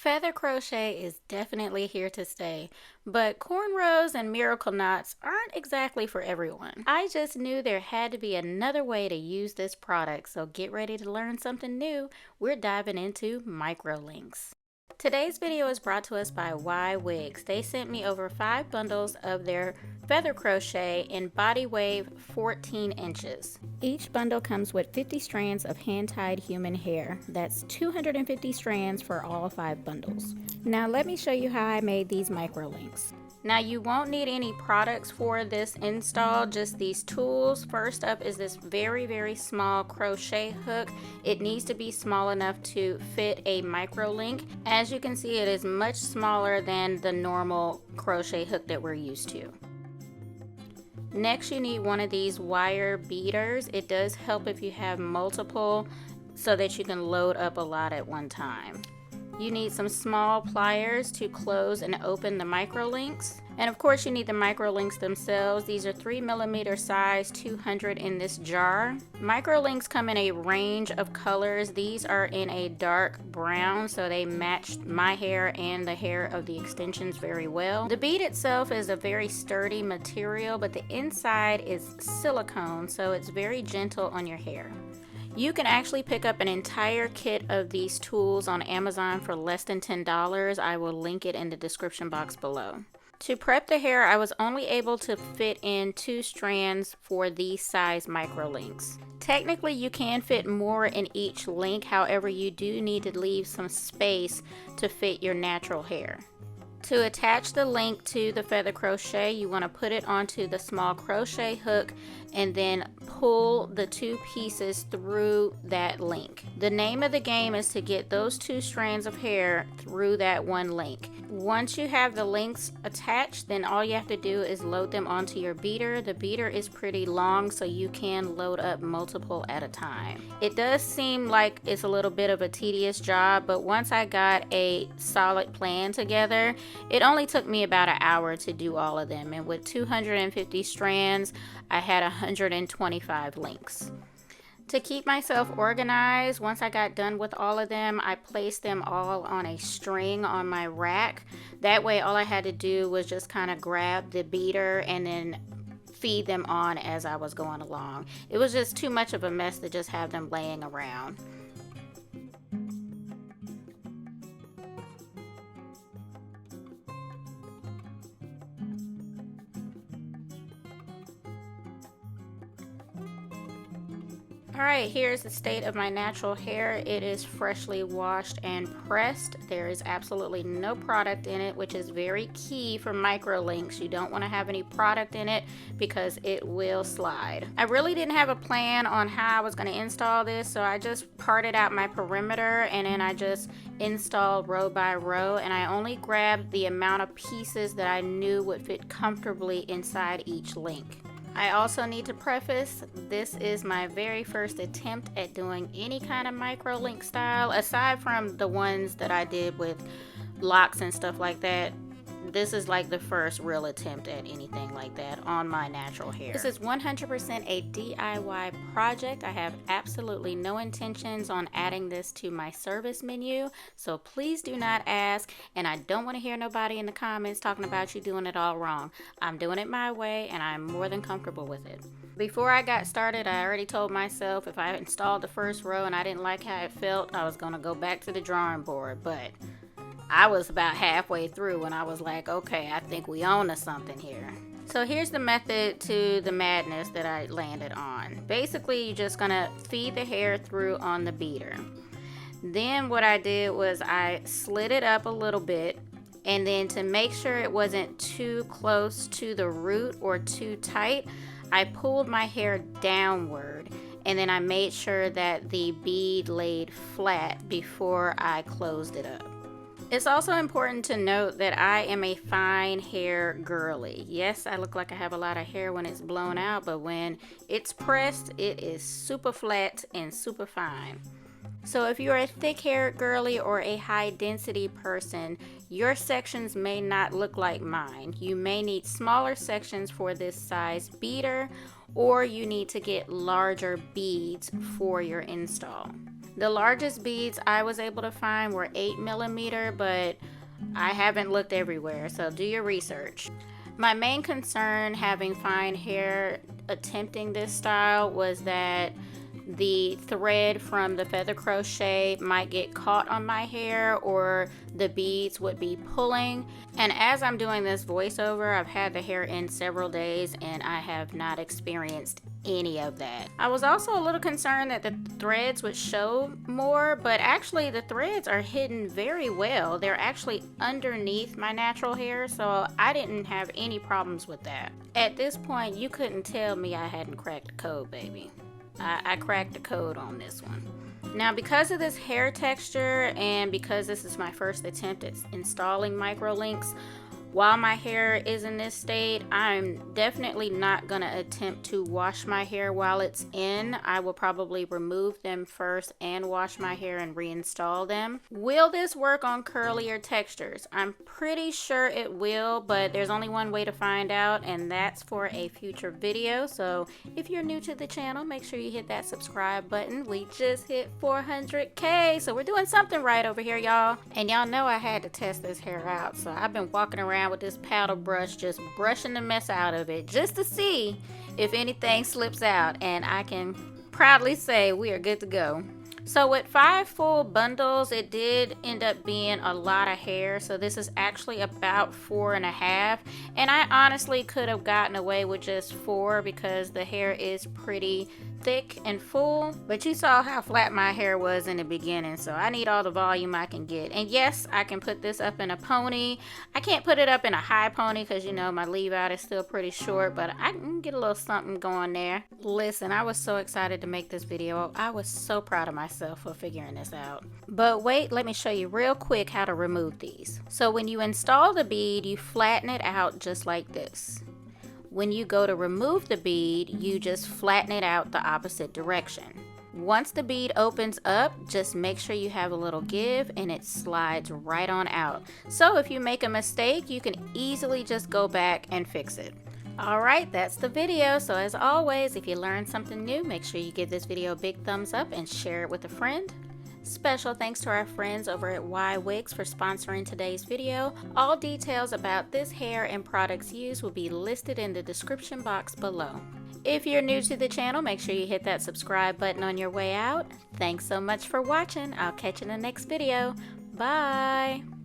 Feather crochet is definitely here to stay, but cornrows and miracle knots aren't exactly for everyone. I just knew there had to be another way to use this product, so get ready to learn something new. We're diving into microlinks. Today's video is brought to us by Ywigs. They sent me over 5 bundles of their feather crochet in body wave 14 inches. Each bundle comes with 50 strands of hand-tied human hair. That's 250 strands for all 5 bundles. Now let me show you how I made these microlinks. Now you won't need any products for this install, just these tools. First up is this very small crochet hook. It needs to be small enough to fit a microlink. As you can see, it is much smaller than the normal crochet hook that we're used to. Next, you need one of these wire beaders. It does help if you have multiple so that you can load up a lot at one time. You need some small pliers to close and open the microlinks. And of course you need the microlinks themselves. These are 3mm size, 200 in this jar. Microlinks come in a range of colors. These are in a dark brown, so they match my hair and the hair of the extensions very well. The bead itself is a very sturdy material, but the inside is silicone, so it's very gentle on your hair. You can actually pick up an entire kit of these tools on Amazon for less than $10. I will link it in the description box below. To prep the hair, I was only able to fit in 2 strands for these size microlinks. Technically, you can fit more in each link, however, you do need to leave some space to fit your natural hair. To attach the link to the feather crochet, you want to put it onto the small crochet hook and then pull the 2 pieces through that link. The name of the game is to get those 2 strands of hair through that one link. Once you have the links attached, then all you have to do is load them onto your beader. The beader is pretty long, so you can load up multiple at a time. It does seem like it's a little bit of a tedious job, but once I got a solid plan together, it only took me about an hour to do all of them, and with 250 strands, I had 125 links. To keep myself organized, once I got done with all of them, I placed them all on a string on my rack. That way, all I had to do was just kind of grab the beader and then feed them on as I was going along. It was just too much of a mess to just have them laying around. Alright, here's the state of my natural hair. It is freshly washed and pressed. There is absolutely no product in it, which is very key for microlinks. You don't want to have any product in it because it will slide. I really didn't have a plan on how I was going to install this, so I just parted out my perimeter and then I just installed row by row, and I only grabbed the amount of pieces that I knew would fit comfortably inside each link. I also need to preface, this is my very first attempt at doing any kind of microlink style, aside from the ones that I did with locks and stuff like that. This is like the first real attempt at anything like that on my natural hair. This is 100% a DIY project. I have absolutely no intentions on adding this to my service menu, so please do not ask, and I don't want to hear nobody in the comments talking about you doing it all wrong. I'm doing it my way and I'm more than comfortable with it. Before I got started, I already told myself if I installed the first row and I didn't like how it felt, I was going to go back to the drawing board, but I was about halfway through when I was like, okay, I think we own to something here. So here's the method to the madness that I landed on. Basically, you're just gonna feed the hair through on the beater. Then what I did was I slid it up a little bit, and then to make sure it wasn't too close to the root or too tight, I pulled my hair downward, and then I made sure that the bead laid flat before I closed it up. It's also important to note that I am a fine hair girly. Yes, I look like I have a lot of hair when it's blown out, but when it's pressed, it is super flat and super fine. So if you're a thick haired girly or a high density person, your sections may not look like mine. You may need smaller sections for this size beader, or you need to get larger beads for your install. The largest beads I was able to find were 8mm, but I haven't looked everywhere, so do your research. My main concern having fine hair attempting this style was that the thread from the feather crochet might get caught on my hair or the beads would be pulling. And as I'm doing this voiceover, I've had the hair in several days and I have not experienced any of that. I was also a little concerned that the threads would show more, but actually the threads are hidden very well. They're actually underneath my natural hair, so I didn't have any problems with that. At this point, you couldn't tell me I hadn't cracked the code, baby. I cracked the code on this one. Now, because of this hair texture and because this is my first attempt at installing microlinks, while my hair is in this state, I'm definitely not going to attempt to wash my hair while it's in. I will probably remove them first and wash my hair and reinstall them. Will this work on curlier textures? I'm pretty sure it will, but there's only one way to find out, and that's for a future video. So if you're new to the channel, make sure you hit that subscribe button. We just hit 400K, so we're doing something right over here, y'all. And y'all know I had to test this hair out, so I've been walking around with this paddle brush just brushing the mess out of it just to see if anything slips out, and I can proudly say we are good to go. So with 5 full bundles, it did end up being a lot of hair, so this is actually about 4.5, and I honestly could have gotten away with just 4 because the hair is pretty thick and full, but you saw how flat my hair was in the beginning, so I need all the volume I can get. And yes, I can put this up in a pony. I can't put it up in a high pony because, you know, my leave out is still pretty short, but I can get a little something going there. Listen, I was so excited to make this video. I was so proud of myself for figuring this out. But wait, let me show you real quick how to remove these. So when you install the bead, you flatten it out just like this. When you go to remove the bead, you just flatten it out the opposite direction. Once the bead opens up, just make sure you have a little give and it slides right on out. So if you make a mistake, you can easily just go back and fix it. Alright, that's the video. So as always, if you learned something new, make sure you give this video a big thumbs up and share it with a friend. Special thanks to our friends over at Ywigs for sponsoring today's video. All details about this hair and products used will be listed in the description box below. If you're new to the channel, make sure you hit that subscribe button on your way out. Thanks so much for watching. I'll catch you in the next video. Bye!